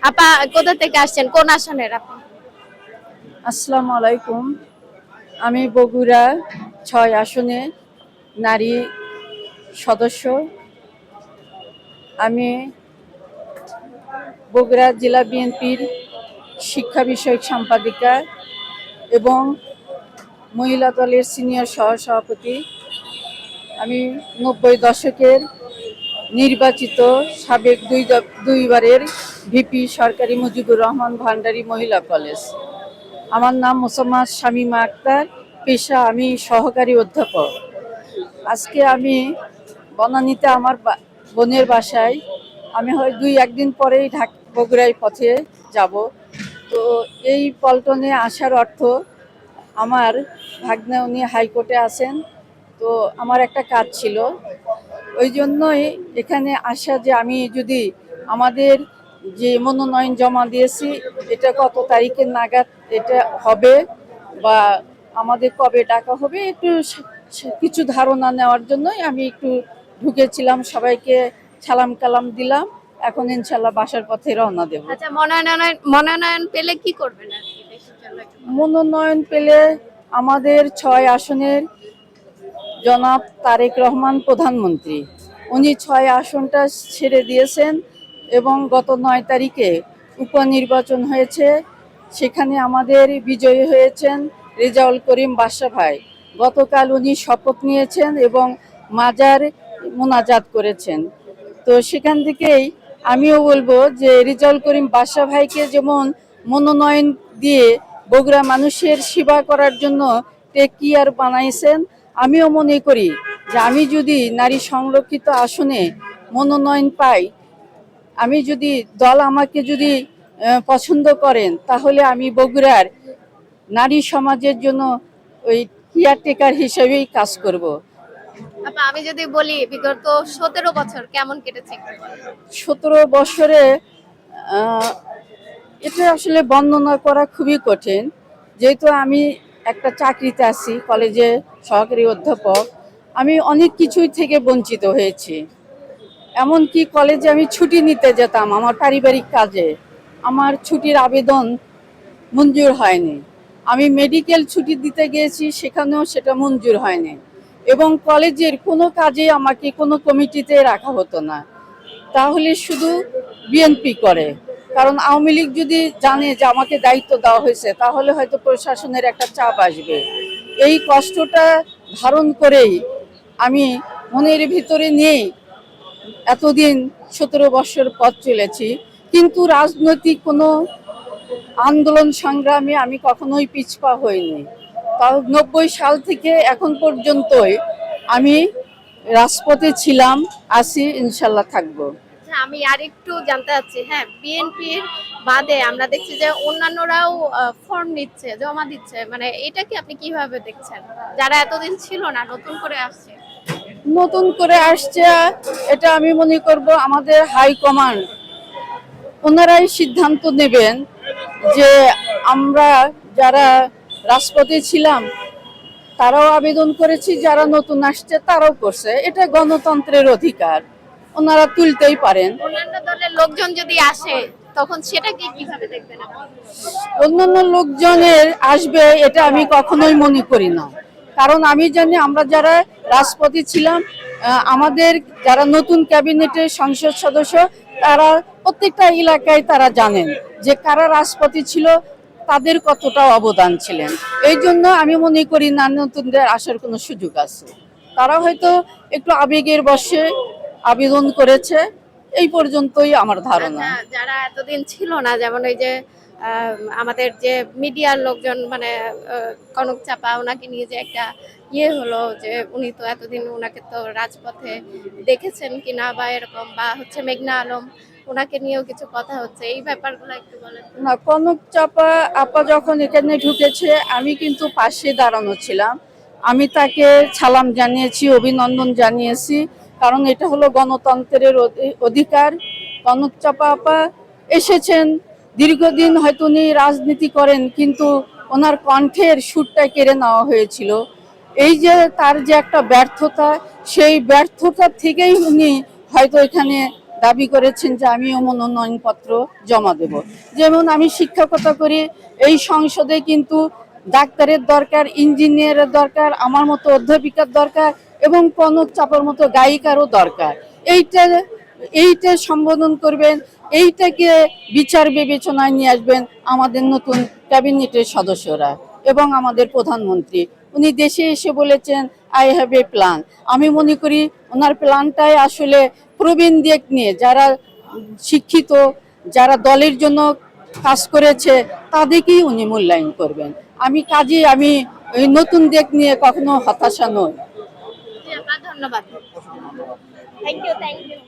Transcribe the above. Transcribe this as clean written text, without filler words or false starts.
আপা কোথা থেকে আসছেন, কোন আসনের আপনি? আসসালামু আলাইকুম। আমি বগুড়া ৬ আসনে নারী সদস্য। আমি বগুড়া জেলা বিএনপির শিক্ষা বিষয়ক সম্পাদিকা এবং মহিলা দলের সিনিয়র সহসভাপতি। আমি ৯০ দশকের নির্বাচিত সাবেক দুইবারের ভিপি সরকারি মুজিবুর রহমান ভান্ডারী মহিলা কলেজ। আমার নাম মোসাম্মদ শামীমা আক্তার, পেশা আমি সহকারী অধ্যাপক। আজকে আমি বনানীতে আমার বোনের বাসায়, আমি হয় একদিন পরেই বগুড়ায় পথে যাব। তো এই পল্টনে আসার অর্থ, আমার ভাগ্নে উনি হাইকোর্টে আছেন, তো আমার একটা কাজ ছিল, ওই জন্যই এখানে আসা যে আমি যদি আমাদের যে মনোনয়ন জমা দিয়েছি এটা কত তারিখের নাগাদ এটা হবে বা আমাদের কবে ডাকা হবে একটু কিছু ধারণা নেওয়ার জন্যই আমি একটু ঢুকেছিলাম, সবাইকে সালাম কালাম দিলাম। এখন ইনশাল্লাহ বাসার পথে রওনা দেব। আচ্ছা, মনোনয়ন পেলে কি করবেন আর কি দেশের জন্য একটু বলেন। মনোনয়ন পেলে আমাদের ৬ আসনের জনাব তারেক রহমান প্রধানমন্ত্রী, উনি ৬ আসনটা ছেড়ে দিয়েছেন এবং গত ৯ তারিখে উপনির্বাচন হয়েছে। সেখানে আমাদের বিজয়ী হয়েছেন রেজাউল করিম বাদশা ভাই। গতকাল উনি শপথ নিয়েছেন এবং মাজার মোনাজাত করেছেন। তো সেখান থেকেই আমিও বলবো যে রেজাউল করিম বাদশা ভাইকে যেমন মনোনয়ন দিয়ে বগুড়া মানুষের সেবা করার জন্য টেক কেয়ার বানাইছেন, আমিও মনে করি যে আমি যদি নারী সংরক্ষিত আসনে মনোনয়ন পাই, আমি যদি দল আমাকে যদি পছন্দ করেন, তাহলে আমি বগুড়ার নারী সমাজের জন্য ওই কেয়ারটেকার হিসেবেই কাজ করব। আপা আমি যদি বলি বিগত 17 বছর কেমন কেটেছে একটু বলেন। 17 বছরে এটা আসলে বর্ণনা করা খুবই কঠিন, যেহেতু আমি একটা চাকরিতে আছি, কলেজে সহকারী অধ্যাপক। আমি অনেক কিছুই থেকে বঞ্চিত হয়েছি। এমনকি কলেজে আমি ছুটি নিতে যেতাম আমার পারিবারিক কাজে, আমার ছুটির আবেদন মঞ্জুর হয়নি। আমি মেডিকেল ছুটি দিতে গিয়েছি, সেখানেও সেটা মঞ্জুর হয়নি। এবং কলেজের কোনো কাজে আমাকে কোনো কমিটিতে রাখা হতো না, তাহলে শুধু বিএনপি করে। কারণ আওয়ামী লীগ যদি জানে যে আমাকে দায়িত্ব দেওয়া হয়েছে, তাহলে হয়তো প্রশাসনের একটা চাপ আসবে। এই কষ্টটা ধারণ করেই আমি মনের ভিতরে নিয়েই এতদিন 17 বছর পথ চলেছি। কিন্তু রাজনৈতিক কোনো আন্দোলন সংগ্রামে আমি কখনোই পিছপা হইনি। তাও ৯০ সাল থেকে এখন পর্যন্তই আমি রাজপথে ছিলাম, আছি, ইনশাল্লাহ থাকবো। আচ্ছা, আমি আরেকটু জানতে চাচ্ছি, হ্যাঁ বিএনপির বাদে আমরা দেখছি যে অন্যান্যরাও ফর্ম নিচ্ছে, জমা দিচ্ছে, মানে এটা কি আপনি কিভাবে দেখছেন, যারা এতদিন ছিল না নতুন করে আসছে? নতুন করে আসছে, এটা আমি মনে করব আমাদের হাইকমান্ড ওনারাই সিদ্ধান্ত নেবেন যে আমরা যারা রাজপথে ছিলাম তারাও আবেদন করেছি, যারা নতুন আসছে তারাও করছে, এটা গণতন্ত্রের অধিকার, ওনারা তুলতেই পারেন। অন্যান্য দলের লোকজন যদি আসে তখন সেটাকে কিভাবে দেখবেন আপনি? অন্যান্য লোকজনের আসবে এটা আমি কখনোই মনে করি না। কারণ আমি জানি আমরা যারা রাজপথে ছিলাম, আমাদের যারা নতুন ক্যাবিনেটের সংসদ সদস্য, তারা প্রত্যেকটা এলাকায় তারা জানেন যে কারা রাজপথে ছিল, তাদের কতটা অবদান ছিলেন। এই জন্য আমি মনে করি না নতুনদের আসার কোনো সুযোগ আছে। তারা হয়তো একটু আবেগের বশে আবেদন করেছে, এই পর্যন্তই আমার ধারণা। আচ্ছা, যারা এতদিন ছিল না, যেমন ওই যে আমাদের যে মিডিয়ার লোকজন, মানে কনক চাপা, ওনাকে নিয়ে যে একটা হলো যে উনি তো এতদিন, ওনাকে তো রাজপথে দেখেছেন কিনা বা এরকম, বা হচ্ছে মেঘনা আলম, ওনাকে নিয়েও কিছু কথা হচ্ছে, এই ব্যাপারগুলো একটু বলেন। না, কনক চাপা আপা যখন এখানে ঢুকেছে আমি কিন্তু পাশে দাঁড়ানো ছিলাম, আমি তাকে সালাম জানিয়েছি, অভিনন্দন জানিয়েছি, কারণ এটা হলো গণতন্ত্রের অধিকার। কনক চাপা আপা এসেছেন, দীর্ঘদিন হয়তো উনি রাজনীতি করেন, কিন্তু ওনার কণ্ঠের সুরটা কেড়ে নেওয়া হয়েছিল। এই যে তার যে একটা ব্যর্থতা, সেই ব্যর্থতা থেকেই উনি হয়তো এখানে দাবি করেছেন যে আমিও মনোনয়নপত্র জমা দেব। যেমন আমি শিক্ষকতা করি, এই সংসদে কিন্তু ডাক্তারের দরকার, ইঞ্জিনিয়ারের দরকার, আমার মতো অধ্যাপিকার দরকার এবং কনক চাপার মতো গায়িকারও দরকার। এইটা এইটা সম্বোধন করবেন, এইটাকে বিচার বিবেচনায় নিয়ে আসবেন আমাদের নতুন ক্যাবিনেটের সদস্যরা এবং আমাদের প্রধানমন্ত্রী। উনি দেশে এসে বলেছেন আই হ্যাভ এ প্ল্যান। আমি মনে করি ওনার প্ল্যানটাই আসলে প্রবীণ দিক নিয়ে যারা শিক্ষিত, যারা দলের জন্য কাজ করেছে তাদেরকেই উনি মূল্যায়ন করবেন। আমি এই নতুন দিক নিয়ে কখনো হতাশা নই। জি আপা, ধন্যবাদ। Thank you.